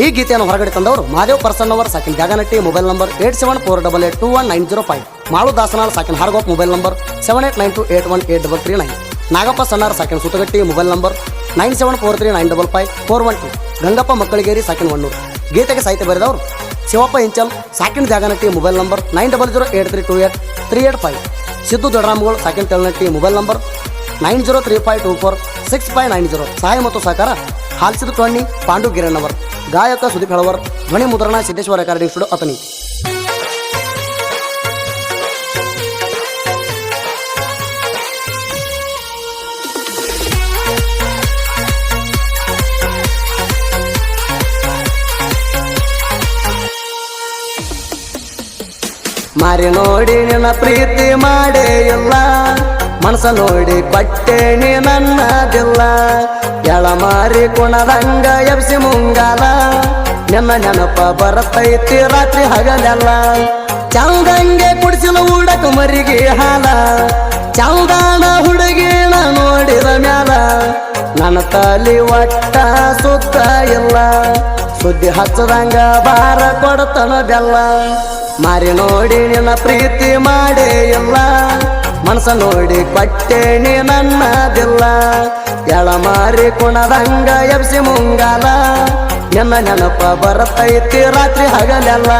ಈ ಗೀತೆಯನ್ನು ಹೊರಗಡೆ ತಂದವರು ಮಹಾದೇವ್ ಪರ್ಸನ್ನವರ್ ಸಾಕಿನ ಜಾಗನಟ್ಟಿ ಮೊಬೈಲ್ ನಂಬರ್ 8748821905. ಮಾಳು ದಾಸನಾಳ್ ಸಾಕಿನ ಹಾರ್ಗೋಪ್ ಮೊಬೈಲ್ ನಂಬರ್ 7892818339. ನಾಗಪ್ಪ ಸಣ್ಣಾರ್ ಸಾಕಿನ ಸುತಗಟ್ಟಿ ಮೊಬೈಲ್ ನಂಬರ್ 9743955412. ಗಂಗಪ್ಪ ಮಕ್ಕಳಿಗೇರಿ ಸಾಕಿನ ವಣ್ಣೂರು. ಗೀತೆಗೆ ಸಾಹಿತ್ಯ ಬರೆದವರು ಶಿವಪ್ಪ ಇಂಚಲ್ ಸಾಕಿನ ಜಾಗನಟ್ಟಿ ಮೊಬೈಲ್ ನಂಬರ್ 9008328385. ಸಿದ್ದು ದೊಡ್ಡರಾಮಗೋಳ್ ಸಾಕಿನ ತೆಳನಟ್ಟಿ ಮೊಬೈಲ್ ನಂಬರ್ 9035246590. ಸಹಾಯ ಮತ್ತು ಸಹಕಾರ ಹಾಲ್ಸಿದ ಟೊಣ್ಣಿ ಪಾಂಡು ಗಿರಣ್ಣವರ್. ಗಾಯಕ ಸುದೀಪ್ ಹೆಳವರ್. ಧ್ವನಿ ಮುದ್ರಣ ಸಿದ್ದೇಶ್ವರ ರೆಕಾರ್ಡಿಂಗ್ ಸ್ಟುಡಿಯೋ ಅತನಿ. ಮಾರಿ ನೋಡಿ ನಿನ್ನ ಪ್ರೀತಿ ಮಾಡೇ ಇಲ್ಲ, ಮನಸ ನೋಡಿ ಕೊಟ್ಟೆ ನೀ ನನ್ನದಿಲ್ಲ. ಎಳ ಮಾರಿ ಕುಣದಂಗ ಎಬ್ಸಿ ಮುಂಗಾಲ, ನಿನ್ನ ನೆನಪ ಬರತೈತಿ ರಾತ್ರಿ ಹಗಲೆಲ್ಲ. ಚೌದಂಗೆ ಕುಡಿಸಿಲು ಉಡಕ ಮರಿಗೆ ಹಾಲ, ಚೌದಾನ ಹುಡುಗಿನ ನೋಡಿದ ಮ್ಯಾಲ ನನ್ನ ತಲಿ ಒಟ್ಟ ಸುತ್ತ ಇಲ್ಲ. ಸುದ್ದಿ ಹಚ್ಚದಂಗ ಬಾರ ಕೊಡತನ ಬೆಲ್ಲ. ಮಾರಿ ನೋಡಿ ನಿನ್ನ ಪ್ರೀತಿ ಮಾಡೇ ಇಲ್ಲ, ಮನಸ ನೋಡಿ ಕೊಟ್ಟೆ ನೀ ನನ್ನದಿಲ್ಲ. ಎಳ ಮಾರಿ ಕುಣದಂಗ ಎಬ್ಸಿ ಮುಂಗಾಲ, ನಿನ್ನ ನೆನಪ ಬರತೈತಿ ರಾತ್ರಿ ಹಗಲೆಲ್ಲ.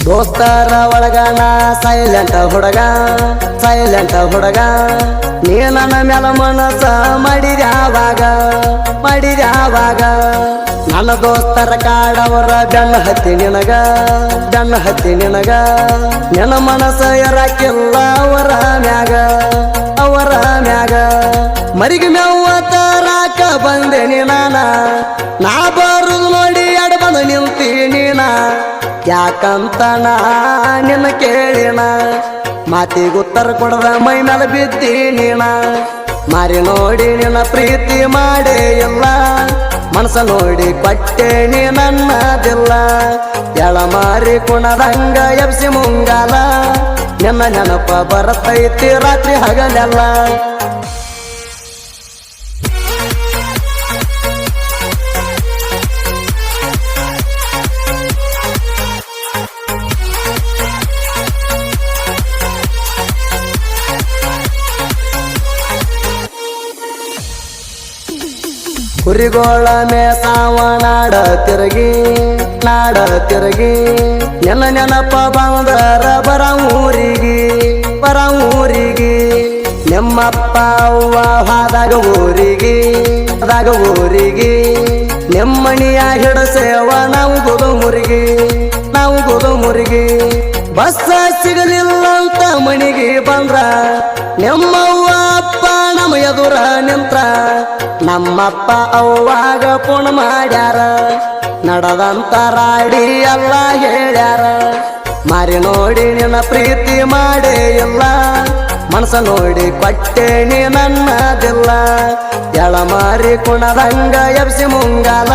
ದೋಸ್ತರ ಒಳಗಣ ಸೈಲೆಂಟ್ ಹುಡುಗ, ಸೈಲೆಂಟ್ ಹುಡುಗ. ನೀ ನನ್ನ ಮ್ಯಾಲ ಮನಸ ಮಾಡಿದ್ಯಾವಾಗ, ಮಾಡಿದ್ಯಾವಾಗ. ನನ್ನ ದೋಸ್ತರ ಕಾಡವರ ಬೆನ್ನ ಹತ್ತಿ ನಿನಗ, ಬೆನ್ನ ಹತ್ತಿ ನಿನಗ. ನಿನ್ನ ಮನಸ ಇರಾಕಿಲ್ಲ ಅವರ ಮ್ಯಾಗ, ಅವರ ಮ್ಯಾಗ. ಮರಿಗೆ ಮೇವ ತರಾಕ ಬಂದೇನಿ ನಾನ, ನಾ ಬರುದು ನೋಡಿ ಎಡ ಬಂದು ನಿಲ್ತೀನಿ ನಾ. ಯಾಕಂತ ನಾ ನಿನ್ನ ಕೇಳಿನ, ಮಾತಿಗೆ ಉತ್ತರ ಕೊಡದ ಮೈ ಮೇಲೆ ಬಿದ್ದೀನಿ ನಾ. ಮಾರಿ ನೋಡಿ ನಿನ್ನ ಪ್ರೀತಿ ಮಾಡೇ ಇಲ್ಲ, ಮನಸ ನೋಡಿ ಕೊಟ್ಟೆ ನೀ ನನ್ನದಿಲ್ಲ. ಎಳ ಮಾರಿ ಕುಣದಂಗ ಎಬ್ಸಿ ಮುಂಗಾಲ, ನಿನ್ನ ನೆನಪ ಬರತೈತಿ ರಾತ್ರಿ ಹಗಲೆಲ್ಲ. ಕುರಿಗೋಳ ಮೇಸಾವ ನಾಡ ತಿರುಗಿ, ನಾಡ ತಿರುಗಿ. ನಿನ್ನ ನೆನಪ ಬಂದರ ಬರ ಊರಿಗೆ, ಬರ ಊರಿಗೆ. ನಿಮ್ಮಪ್ಪ ಅವ್ವ ಹಾದಾಗ ಊರಿಗೆ, ಅದಾಗ ಊರಿಗೆ. ನಿಮ್ಮಣಿಯ ಹಿಡಸೇವ ನಾವು ಗುದು ಮುರುಗಿ, ನಾವು ಗುದು ಮುರುಗಿ. ಬಸ್ಸ ಸಿಗಲಿಲ್ಲ ಅಂತ ಮಣಿಗೆ ಬಂದ್ರ, ನಿಮ್ಮವ್ವ ಅಪ್ಪ ನಮ್ಮ ಎದುರ ನಿಂತ್ರ. ನಮ್ಮಪ್ಪ ಅವ್ವಾಗ ಪುಣ ಮಾಡ್ಯಾರ, ನಡೆದಂತ ರಾಡಿ ಎಲ್ಲ ಹೇಳ್ಯಾರ. ಮಾರಿ ನೋಡಿ ನಿನ್ನ ಪ್ರೀತಿ ಮಾಡೇ ಇಲ್ಲ, ಮನಸ ನೋಡಿ ಕೊಟ್ಟೆ ನೀ ನನ್ನದಿಲ್ಲ. ಎಳ ಮಾರಿ ಕುಣದಂಗ ಎಬ್ಸಿ ಮುಂಗಾಲ,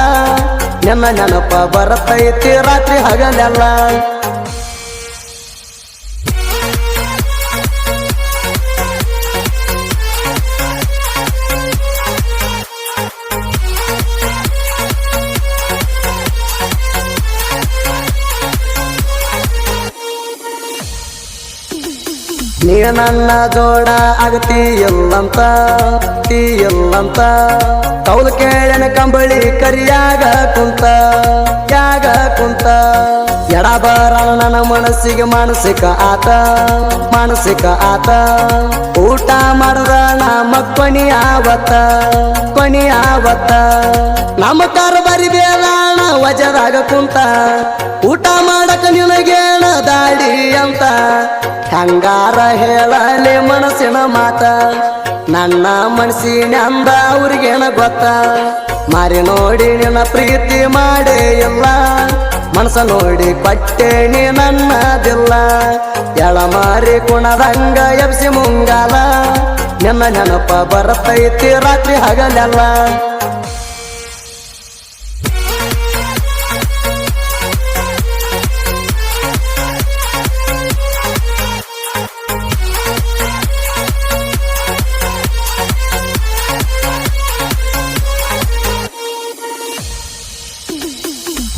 ನಿನ್ನ ನೆನಪ ಬರತೈತಿ ರಾತ್ರಿ ಹಗಲೆಲ್ಲ. ನೀ ನನ್ನ ಜೋಡ ಆಗತಿ ಎಲ್ಲಂತ, ತೀ ಎಲ್ಲಂತ. ಕೌಲು ಕೇಳನ ಕಂಬಳಿ ಕರಿಯಾಗ ಕುಂತ, ಯಾಗ ಕುಂತ. ಎಡ ಬರ ನನ್ನ ಮನಸ್ಸಿಗೆ ಮಾನಸಿಕ ಆತ, ಮಾನಸಿಕ ಆತ. ಊಟ ಮಾಡದ ನಮ್ಮ ಕೊನಿಯಾವತ್ತ, ಕೊನಿಯಾವತ್ತ. ನಮ್ಮ ಕಾರಬಾರಿ ಬೇಲಾಣ ವಜದಾಗ ಕುಂತ, ಊಟ ಮಾಡಕ ನಿನಗೇನ ದಾಡಿ ಅಂತ. ಹಂಗಾರ ಹೇಳಲಿ ಮನಸ್ಸಿನ ಮಾತ, ನನ್ನ ಮನಸ್ಸಿನ ಅಂದ ಅವ್ರಿಗೇನ ಗೊತ್ತ. ಮಾರಿ ನೋಡಿ ನಿನ್ನ ಪ್ರೀತಿ ಮಾಡೇ ಇಲ್ಲ, ಮನಸ ನೋಡಿ ಕೊಟ್ಟೆ ನೀ ನನ್ನದಿಲ್ಲ. ಎಳ ಮಾರಿ ಕುಣದಂಗ ಎಬ್ಸಿ ಮುಂಗಾಲ, ನಿನ್ನ ನೆನಪ ಬರತೈತಿ ರಾತ್ರಿ ಹಗಲೆಲ್ಲ.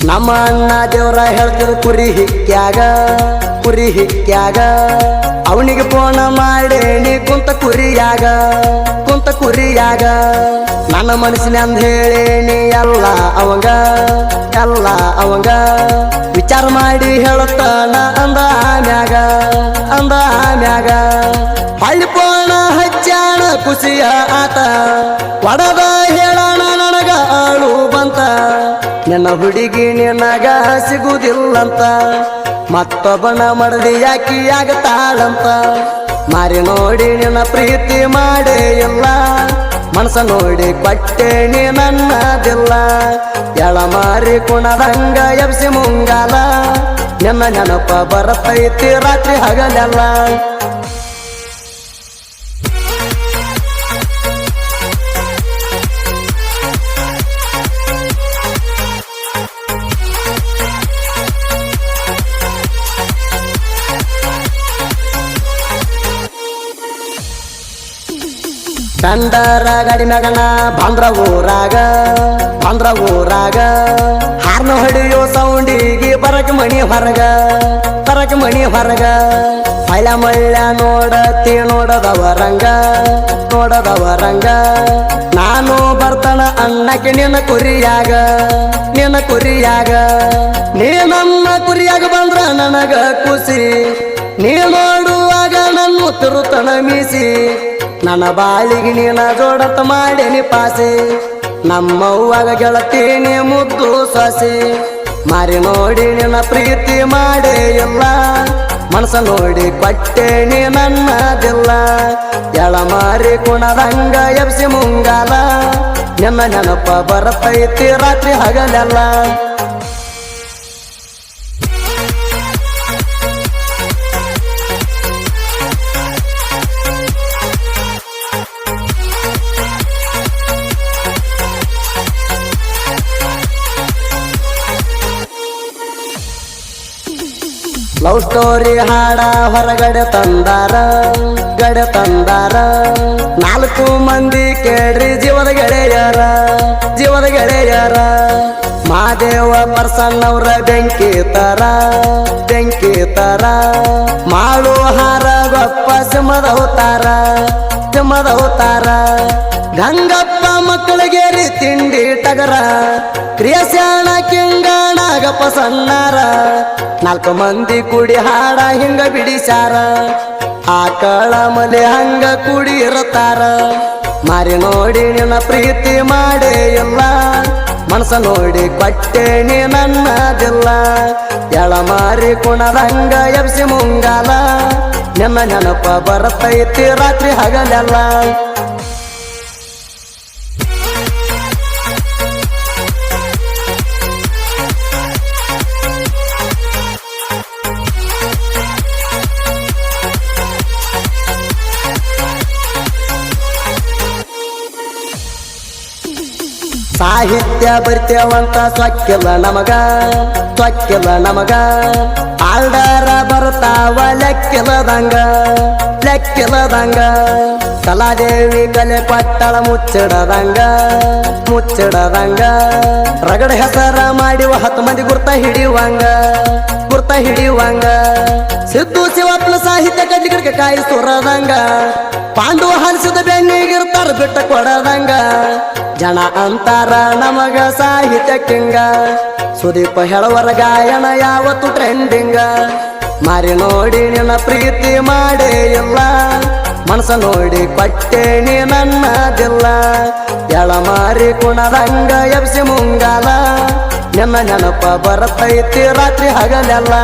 ನಮ್ಮ ಅಣ್ಣ ದೇವ್ರ ಹೇಳ್ತಿದ ಕುರಿ ಹಿಕ್ಕ್ಯಾಗ ಅವನಿಗೆ ಫೋನ ಮಾಡೇನಿ ಕುಂತ ಕುರಿಯಾಗ ನನ್ನ ಮನಸ್ಸಿನಂದ ಹೇಳೇನಿ ಎಲ್ಲ ಅವಂಗ ವಿಚಾರ ಮಾಡಿ ಹೇಳುತ್ತಾನ ಅಂದ ಆಮ್ಯಾಗ ಹಳ್ಳಿ ಫೋನ ಹಚ್ಚಾಣ ಖುಷಿಯ ಆತ ಒಡದ ಹೇಳಣ ನನಗ ಆಳು ಬಂತ ನಿನ್ನ ಹುಡುಗಿ ನಿನಗ ಸಿಗುವುದಿಲ್ಲಂತ ಮತ್ತೊಬ್ಬನ ಮಡದಿ ಯಾಕಿ ಆಗತಾಳಂತ ಮಾರಿ ನೋಡಿ ನಿನ್ನ ಪ್ರೀತಿ ಮಾಡೇ ಇಲ್ಲ ಮನಸ ನೋಡಿ ಕೊಟ್ಟೆ ನೀ ನನ್ನದಿಲ್ಲ ಎಳಮಾರಿ ಕುಣದಂಗ ಎಬ್ಸಿ ಮುಂಗಾಲ ನಿನ್ನ ನೆನಪ ಬರತೈತಿ ರಾತ್ರಿ ಹಗಲೆಲ್ಲ ಕಂಡರ ಗಾಡಿ ಮ್ಯಾಗಣ ಬಾಂದ್ರ ಊರಾಗ ಹಾರ್ನ ಹೊಡೆಯೋ ಸೌಂಡಿಗೆ ಬರಕ ಮಣಿ ಹೊರಗ ಮಳ್ಳ ನೋಡದವರಂಗ ನಾನು ಬರ್ತನ ಅಣ್ಣಕ್ಕೆ ನಿನ್ನ ಕುರಿಯಾಗ ನೀ ನಮ್ಮ ಕುರಿಯಾಗ ಬಂದ್ರ ನನಗ ಖುಷಿ ನೀ ನೋಡುವಾಗ ನನ್ನ ತಿರುತನ ಮೀಸಿ ನನ್ನ ಬಾಳಿಗೆ ನೀನ ಜೋಡತ ಮಾಡೇನಿ ಪಾಸೆ ನಮ್ಮವ್ವಾಗ ಗೆಳತೀನಿ ಮುದ್ದು ಸೊಸೆ ಮಾರಿ ನೋಡಿ ನಿನ್ನ ಪ್ರೀತಿ ಮಾಡೇ ಇಲ್ಲ ಮನಸ ನೋಡಿ ಕೊಟ್ಟೆ ನೀ ನನ್ನದಿಲ್ಲ ಎಳಮಾರಿ ಕುಣದಂಗ ಎಬ್ಸಿ ಮುಂಗಾಲ ನಿನ್ನ ನೆನಪ ಬರತೈತಿ ರಾತ್ರಿ ಹಗಲೆಲ್ಲ ಲವ್ ಸ್ಟೋರಿ ಹಾಡ ಹೊರಗಡೆ ತಂದಾರ 4 ಮಂದಿ ಕೇಳ್ರಿ ಜೀವದ ಗೆಳೆಯರ ಮಾದೇವ ಪರ್ಸನ್ನವ್ರ ಬೆಂಕಿ ತರ ಮಾಡು ಹಾರ ಗೊಪ್ಪ ಸಿಂಹದವತಾರ ಗಂಗಪ್ಪ ಮಕ್ಕಳಿಗೇರಿ ತಿಂಡಿ ಟಗರ ಕ್ರಿಯಸ್ಯಾಣ ಕಿಂಗಾಣಾಗಪ್ಪ ಸಣ್ಣಾರ 4 ಮಂದಿ ಕೂಡಿ ಹಾಡ ಹಿಂಗ ಬಿಡಿಸ್ಯಾರ ಆಕಳ ಮಲೆ ಹಂಗ ಕೂಡಿ ಇರುತ್ತಾರ ಮಾರಿ ನೋಡಿ ನಿನ್ನ ಪ್ರೀತಿ ಮಾಡೇ ಇಲ್ಲ ಮನಸ ನೋಡಿ ಕೊಟ್ಟೆ ನೀ ನನ್ನದಿಲ್ಲ ಎಳಮಾರಿ ಕುಣದಂಗ ಎಬ್ಸಿ ಮುಂಗಾಲ ನಿನ್ನ ನೆನಪ ಬರತೈತಿ ರಾತ್ರಿ ಹಗಲೆಲ್ಲ ಸಾಹಿತ್ಯ ಬರ್ತೇವಂತ ಸೊಕ್ಕಿಲ್ಲ ನಮಗ ಆಲ್ಡರ ಬರ್ತಾವ ಲೆಕ್ಕಿಲ್ಲದಂಗ ಕಲಾದೇವಿ ಕಲೆ ಕೊಟ್ಟಳ ಮುಚ್ಚಿಡದಂಗ ರಗಡ ಹೆಸರ ಮಾಡಿ 10 ಮಂದಿ ಗುರ್ತ ಹಿಡಿಯುವಂಗ ಸಿದ್ದು ಶಿವಪ್ಲ ಸಾಹಿತ್ಯ ಕಡ್ಲಿಗಡಿಗೆ ಕಾಯಿ ಸುರದಂಗ ಪಾಂಡು ಹರಿಸಿದ ಬೆನ್ನಿಗಿರ್ತಾರ ಬಿಟ್ಟ ಕೊಡದಂಗ ಜನ ಅಂತಾರ ನಮಗ ಸಾಹಿತ್ಯ ಕಿಂಗ ಸುದೀಪ ಹೇಳುವರ ಗಾಯನ ಯಾವತ್ತು ಟ್ರೆಂಡಿಂಗ ಮಾರಿ ನೋಡಿ ನಿನ್ನ ಪ್ರೀತಿ ಮಾಡೇ ಇಲ್ಲ ಮನಸ ನೋಡಿ ಕೊಟ್ಟೆ ನೀ ನನ್ನದಿಲ್ಲ ಎಳಮಾರಿ ಕುಣದಂಗ ಎಬ್ಸಿ ಮುಂಗಾಲ ನಿನ್ನ ನೆನಪ ಬರತೈತಿ ರಾತ್ರಿ ಹಗಲೆಲ್ಲ